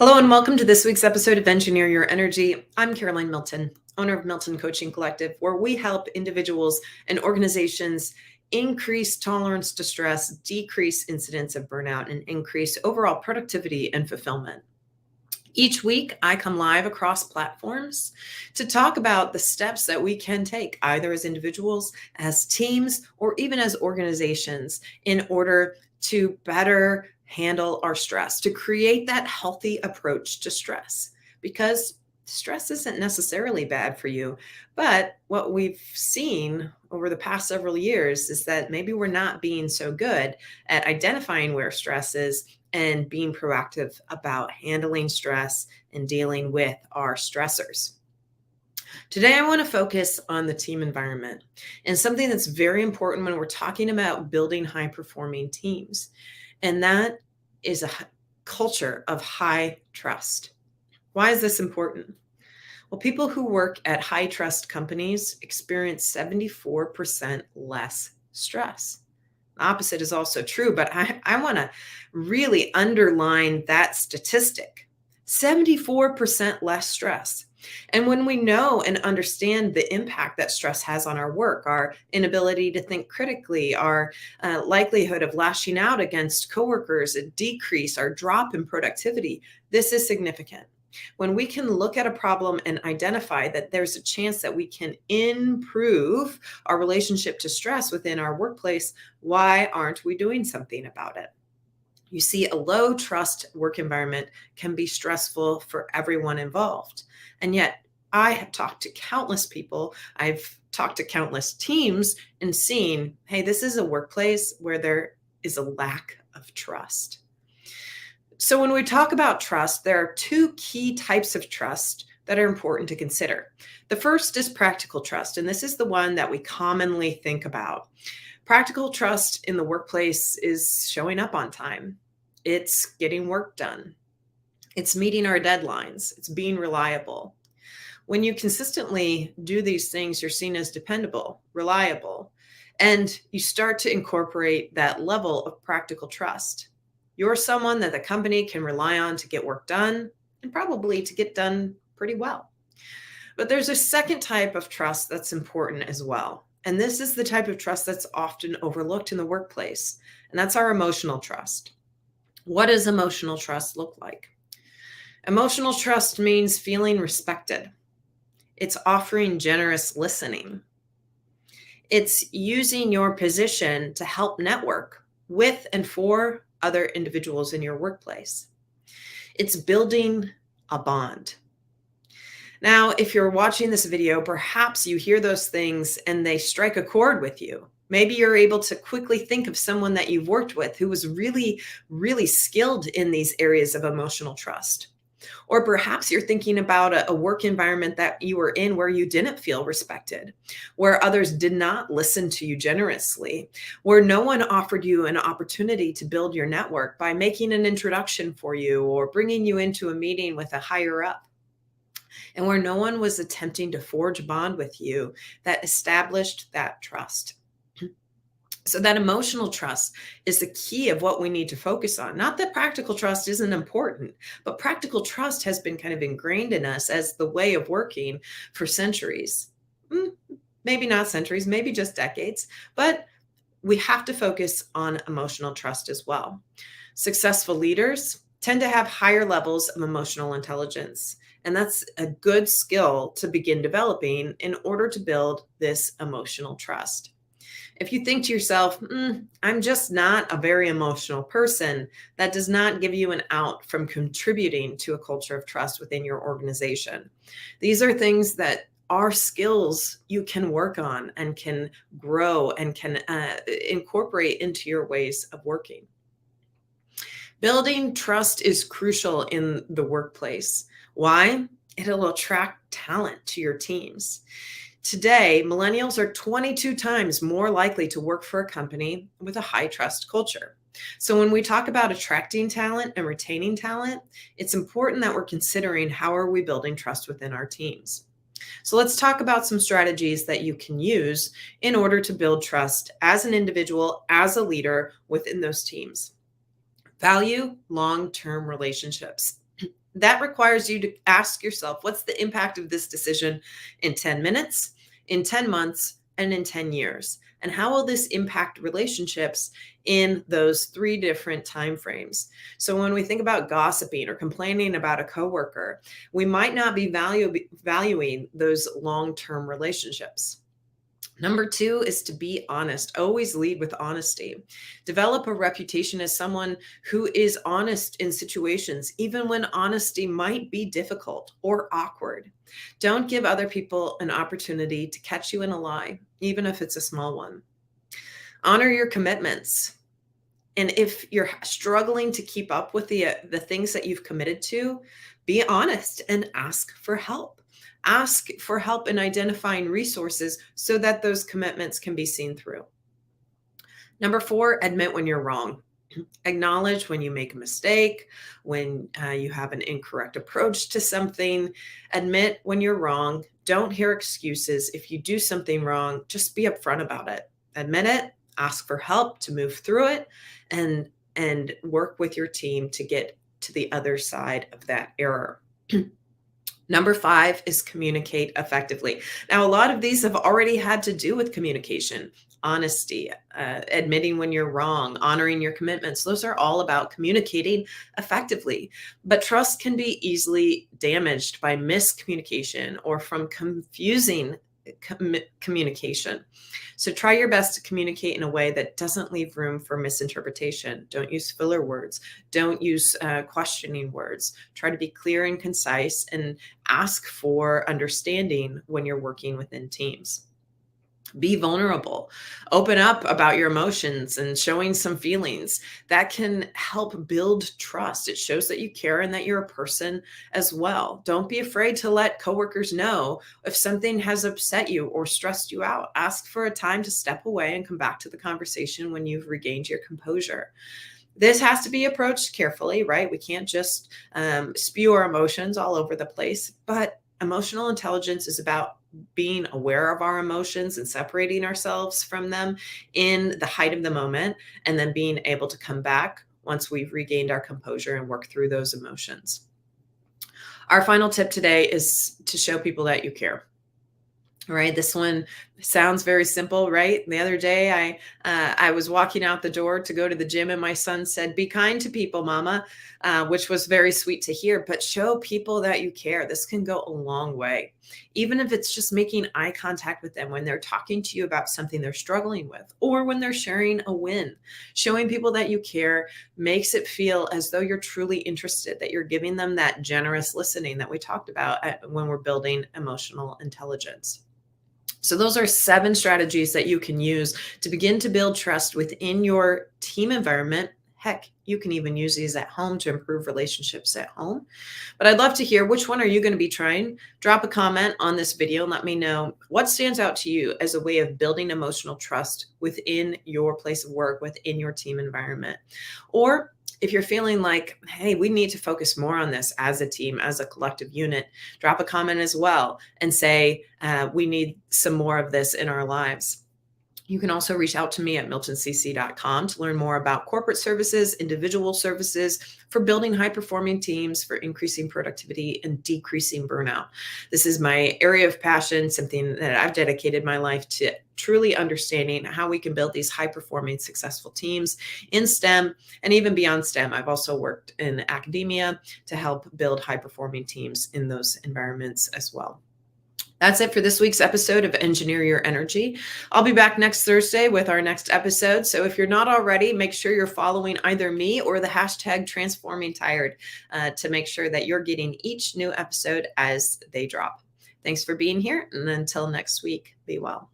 Hello and welcome to this week's episode of Engineer Your Energy. I'm Caroline Milton, owner of Milton Coaching Collective, where we help individuals and organizations increase tolerance to stress, decrease incidents of burnout, and increase overall productivity and fulfillment. Each week, I come live across platforms to talk about the steps that we can take, either as individuals, as teams, or even as organizations, in order to better handle our stress, to create that healthy approach to stress. Because stress isn't necessarily bad for you, but what we've seen over the past several years is that maybe we're not being so good at identifying where stress is and being proactive about handling stress and dealing with our stressors. Today, I want to focus on the team environment and something that's very important when we're talking about building high performing teams. And that is a culture of high trust. Why is this important? Well, people who work at high trust companies experience 74% less stress. The opposite is also true, but I want to really underline that statistic. 74% less stress. And when we know and understand the impact that stress has on our work, our inability to think critically, our likelihood of lashing out against coworkers, a decrease, our drop in productivity, this is significant. When we can look at a problem and identify that there's a chance that we can improve our relationship to stress within our workplace, why aren't we doing something about it? You see, a low trust work environment can be stressful for everyone involved. And yet, I have talked to countless people, I've talked to countless teams and seen, hey, this is a workplace where there is a lack of trust. So when we talk about trust, there are two key types of trust that are important to consider. The first is practical trust, and this is the one that we commonly think about. Practical trust in the workplace is showing up on time. It's getting work done. It's meeting our deadlines. It's being reliable. When you consistently do these things, you're seen as dependable, reliable, and you start to incorporate that level of practical trust. You're someone that the company can rely on to get work done and probably to get done pretty well. But there's a second type of trust that's important as well. And this is the type of trust that's often overlooked in the workplace. And that's our emotional trust. What does emotional trust look like? Emotional trust means feeling respected. It's offering generous listening. It's using your position to help network with and for other individuals in your workplace. It's building a bond. Now, if you're watching this video, perhaps you hear those things and they strike a chord with you. Maybe you're able to quickly think of someone that you've worked with who was really, really skilled in these areas of emotional trust. Or perhaps you're thinking about a work environment that you were in where you didn't feel respected, where others did not listen to you generously, where no one offered you an opportunity to build your network by making an introduction for you or bringing you into a meeting with a higher up, and where no one was attempting to forge a bond with you that established that trust. So that emotional trust is the key of what we need to focus on. Not that practical trust isn't important, but practical trust has been kind of ingrained in us as the way of working for centuries. Maybe not centuries, maybe just decades, but we have to focus on emotional trust as well. Successful leaders tend to have higher levels of emotional intelligence, and that's a good skill to begin developing in order to build this emotional trust. If you think to yourself, I'm just not a very emotional person, that does not give you an out from contributing to a culture of trust within your organization. These are things that are skills you can work on and can grow and can incorporate into your ways of working. Building trust is crucial in the workplace. Why? It'll attract talent to your teams. Today, millennials are 22 times more likely to work for a company with a high trust culture. So when we talk about attracting talent and retaining talent, it's important that we're considering how are we building trust within our teams. So let's talk about some strategies that you can use in order to build trust as an individual, as a leader within those teams. Value long-term relationships. That requires you to ask yourself, what's the impact of this decision in 10 minutes, in 10 months, and in 10 years? And how will this impact relationships in those 3 different time frames? So when we think about gossiping or complaining about a coworker, we might not be valuing those long-term relationships. Number 2 is to be honest. Always lead with honesty. Develop a reputation as someone who is honest in situations, even when honesty might be difficult or awkward. Don't give other people an opportunity to catch you in a lie, even if it's a small one. Honor your commitments. And if you're struggling to keep up with the things that you've committed to, be honest and ask for help. Ask for help in identifying resources so that those commitments can be seen through. Number 4, admit when you're wrong. Acknowledge when you make a mistake, when you have an incorrect approach to something. Admit when you're wrong. Don't hear excuses. If you do something wrong, just be upfront about it. Admit it, ask for help to move through it, and work with your team to get to the other side of that error. Number 5 is communicate effectively. Now, a lot of these have already had to do with communication, honesty, admitting when you're wrong, honoring your commitments. Those are all about communicating effectively. But trust can be easily damaged by miscommunication or from confusing communication. So try your best to communicate in a way that doesn't leave room for misinterpretation. Don't use filler words. Don't use questioning words. Try to be clear and concise and ask for understanding when you're working within teams. Be vulnerable. Open up about your emotions and showing some feelings. That can help build trust. It shows that you care and that you're a person as well. Don't be afraid to let coworkers know if something has upset you or stressed you out. Ask for a time to step away and come back to the conversation when you've regained your composure. This has to be approached carefully, right? We can't just spew our emotions all over the place, but emotional intelligence is about being aware of our emotions and separating ourselves from them in the height of the moment, and then being able to come back once we've regained our composure and work through those emotions. Our final tip today is to show people that you care. All right, this one sounds very simple, right? The other day, I was walking out the door to go to the gym, and my son said, "Be kind to people, Mama," which was very sweet to hear. But show people that you care. This can go a long way, even if it's just making eye contact with them when they're talking to you about something they're struggling with, or when they're sharing a win. Showing people that you care makes it feel as though you're truly interested, that you're giving them that generous listening that we talked about when we're building emotional intelligence. So those are 7 strategies that you can use to begin to build trust within your team environment. Heck, you can even use these at home to improve relationships at home. But I'd love to hear, which one are you going to be trying? Drop a comment on this video and let me know what stands out to you as a way of building emotional trust within your place of work, within your team environment. Or if you're feeling like, hey, we need to focus more on this as a team, as a collective unit, drop a comment as well and say, we need some more of this in our lives. You can also reach out to me at miltoncc.com to learn more about corporate services, individual services for building high-performing teams, for increasing productivity and decreasing burnout. This is my area of passion, something that I've dedicated my life to, truly understanding how we can build these high-performing, successful teams in STEM and even beyond STEM. I've also worked in academia to help build high-performing teams in those environments as well. That's it for this week's episode of Engineer Your Energy. I'll be back next Thursday with our next episode. So if you're not already, make sure you're following either me or the hashtag TransformingTired to make sure that you're getting each new episode as they drop. Thanks for being here. And until next week, be well.